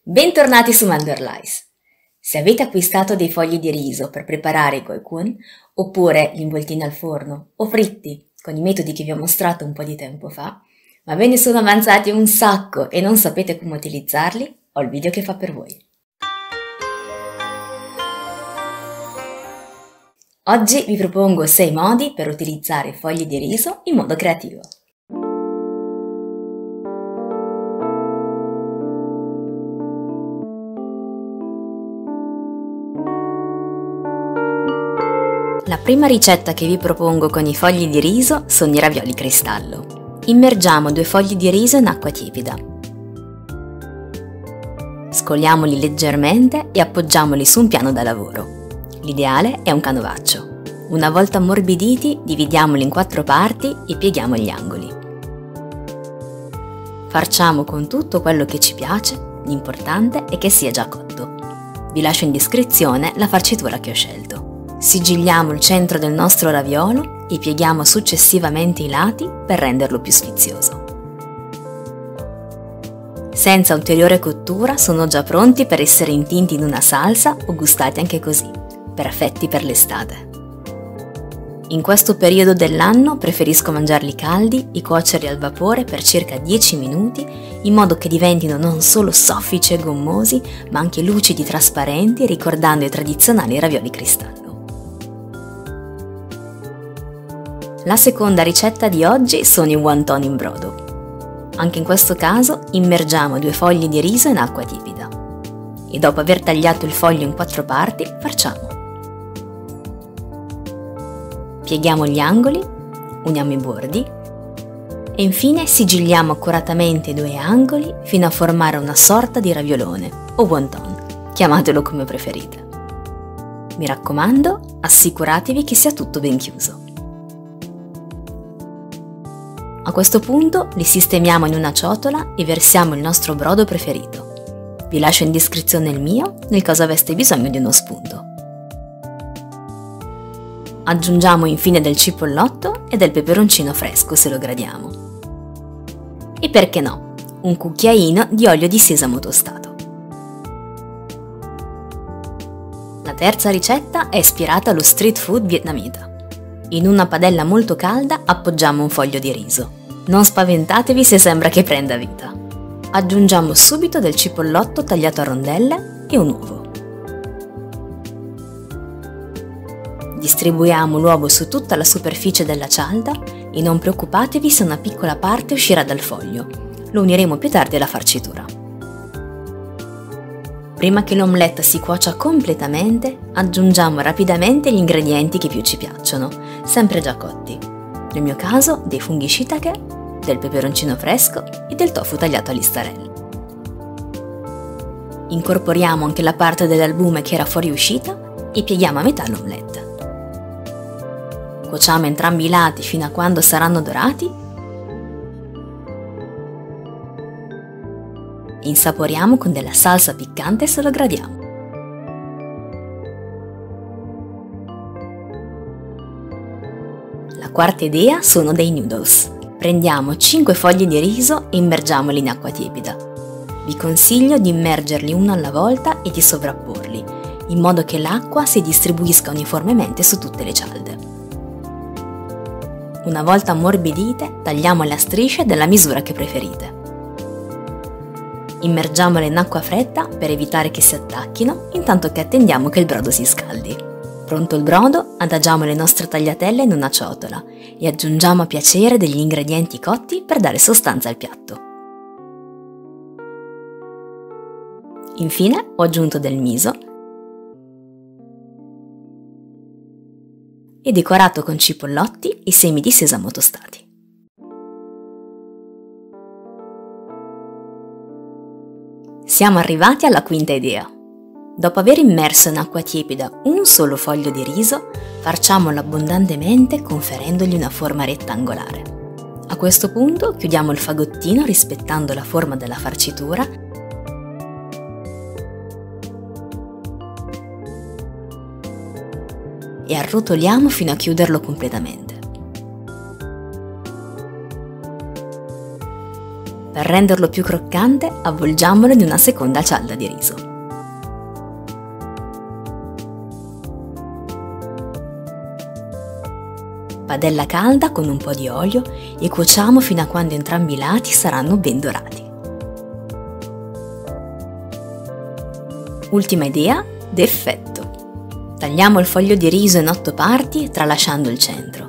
Bentornati su Manderlice. Se avete acquistato dei fogli di riso per preparare i goikun, oppure gli involtini al forno o fritti con i metodi che vi ho mostrato un po' di tempo fa, ma ve ne sono avanzati un sacco e non sapete come utilizzarli, ho il video che fa per voi. Oggi vi propongo 6 modi per utilizzare i fogli di riso in modo creativo. La prima ricetta che vi propongo con i fogli di riso sono i ravioli cristallo. Immergiamo 2 fogli di riso in acqua tiepida. Scoliamoli leggermente e appoggiamoli su un piano da lavoro. L'ideale è un canovaccio. Una volta ammorbiditi, dividiamoli in 4 parti e pieghiamo gli angoli. Farciamo con tutto quello che ci piace, l'importante è che sia già cotto. Vi lascio in descrizione la farcitura che ho scelto. Sigigliamo il centro del nostro raviolo e pieghiamo successivamente i lati per renderlo più sfizioso. Senza ulteriore cottura sono già pronti per essere intinti in una salsa o gustati anche così, perfetti per l'estate. In questo periodo dell'anno preferisco mangiarli caldi e cuocerli al vapore per circa 10 minuti in modo che diventino non solo soffici e gommosi ma anche lucidi trasparenti ricordando i tradizionali ravioli cristallo. La seconda ricetta di oggi sono i wonton in brodo. Anche in questo caso immergiamo 2 fogli di riso in acqua tiepida e dopo aver tagliato il foglio in 4 parti farciamo. Pieghiamo gli angoli, uniamo i bordi e infine sigigliamo accuratamente i 2 angoli fino a formare una sorta di raviolone o wonton, chiamatelo come preferite. Mi raccomando, assicuratevi che sia tutto ben chiuso. A questo punto li sistemiamo in una ciotola e versiamo il nostro brodo preferito. Vi lascio in descrizione il mio nel caso aveste bisogno di uno spunto. Aggiungiamo infine del cipollotto e del peperoncino fresco se lo gradiamo. E perché no, un cucchiaino di olio di sesamo tostato. La terza ricetta è ispirata allo street food vietnamita. In una padella molto calda appoggiamo un foglio di riso. Non spaventatevi se sembra che prenda vita. Aggiungiamo subito del cipollotto tagliato a rondelle e un uovo. Distribuiamo l'uovo su tutta la superficie della cialda e non preoccupatevi se una piccola parte uscirà dal foglio. Lo uniremo più tardi alla farcitura. Prima che l'omelette si cuocia completamente, aggiungiamo rapidamente gli ingredienti che più ci piacciono, sempre già cotti. Nel mio caso, dei funghi shiitake, del peperoncino fresco e del tofu tagliato a listarelle. Incorporiamo anche la parte dell'albume che era fuoriuscita e pieghiamo a metà l'omelette. Cuociamo entrambi i lati fino a quando saranno dorati. Insaporiamo con della salsa piccante se lo gradiamo. La quarta idea sono dei noodles. Prendiamo 5 fogli di riso e immergiamoli in acqua tiepida. Vi consiglio di immergerli uno alla volta e di sovrapporli, in modo che l'acqua si distribuisca uniformemente su tutte le cialde. Una volta ammorbidite, tagliamole a strisce della misura che preferite. Immergiamole in acqua fredda per evitare che si attacchino, intanto che attendiamo che il brodo si scaldi. Pronto il brodo, adagiamo le nostre tagliatelle in una ciotola e aggiungiamo a piacere degli ingredienti cotti per dare sostanza al piatto. Infine ho aggiunto del miso e decorato con cipollotti e semi di sesamo tostati. Siamo arrivati alla quinta idea. Dopo aver immerso in acqua tiepida un solo foglio di riso, farciamolo abbondantemente conferendogli una forma rettangolare. A questo punto chiudiamo il fagottino rispettando la forma della farcitura e arrotoliamo fino a chiuderlo completamente. Per renderlo più croccante, avvolgiamolo in una seconda cialda di riso. Padella calda con un po' di olio e cuociamo fino a quando entrambi i lati saranno ben dorati. Ultima idea, d'effetto. Tagliamo il foglio di riso in 8 parti, tralasciando il centro.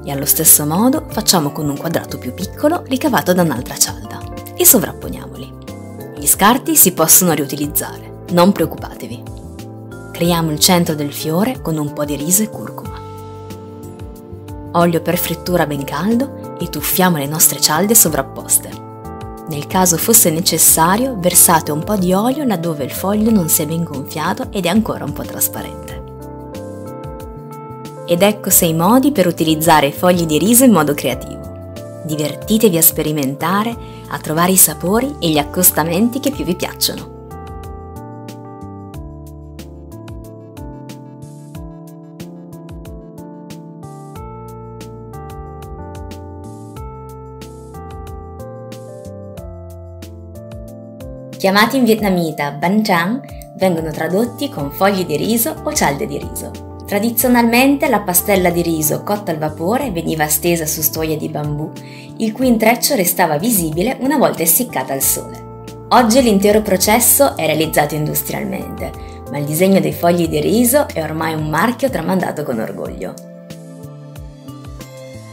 E allo stesso modo facciamo con un quadrato più piccolo ricavato da un'altra cialda e sovrapponiamoli. Gli scarti si possono riutilizzare, non preoccupatevi. Creiamo il centro del fiore con un po' di riso e curcuma. Olio per frittura ben caldo e tuffiamo le nostre cialde sovrapposte. Nel caso fosse necessario, versate un po' di olio laddove il foglio non si è ben gonfiato ed è ancora un po' trasparente. Ed ecco 6 modi per utilizzare i fogli di riso in modo creativo. Divertitevi a sperimentare, a trovare i sapori e gli accostamenti che più vi piacciono. Chiamati in vietnamita bánh tráng, vengono tradotti con fogli di riso o cialde di riso. Tradizionalmente la pastella di riso cotta al vapore veniva stesa su stoglie di bambù, il cui intreccio restava visibile una volta essiccata al sole. Oggi l'intero processo è realizzato industrialmente, ma il disegno dei fogli di riso è ormai un marchio tramandato con orgoglio.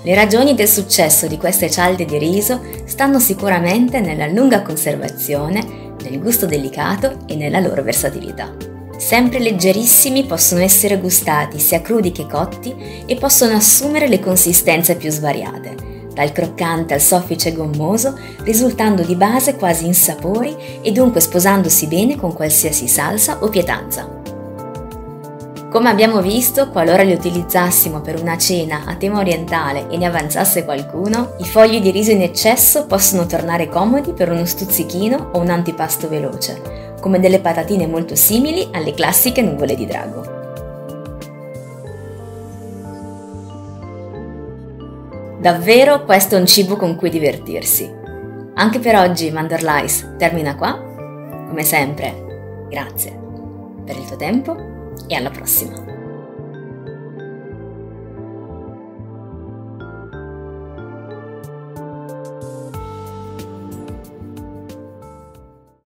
Le ragioni del successo di queste cialde di riso stanno sicuramente nella lunga conservazione, nel gusto delicato e nella loro versatilità. Sempre leggerissimi possono essere gustati sia crudi che cotti e possono assumere le consistenze più svariate, dal croccante al soffice e gommoso, risultando di base quasi insapori e dunque sposandosi bene con qualsiasi salsa o pietanza. Come abbiamo visto, qualora li utilizzassimo per una cena a tema orientale e ne avanzasse qualcuno, i fogli di riso in eccesso possono tornare comodi per uno stuzzichino o un antipasto veloce, come delle patatine molto simili alle classiche nuvole di drago. Davvero questo è un cibo con cui divertirsi. Anche per oggi Manderlice termina qua. Come sempre, grazie per il tuo tempo e alla prossima!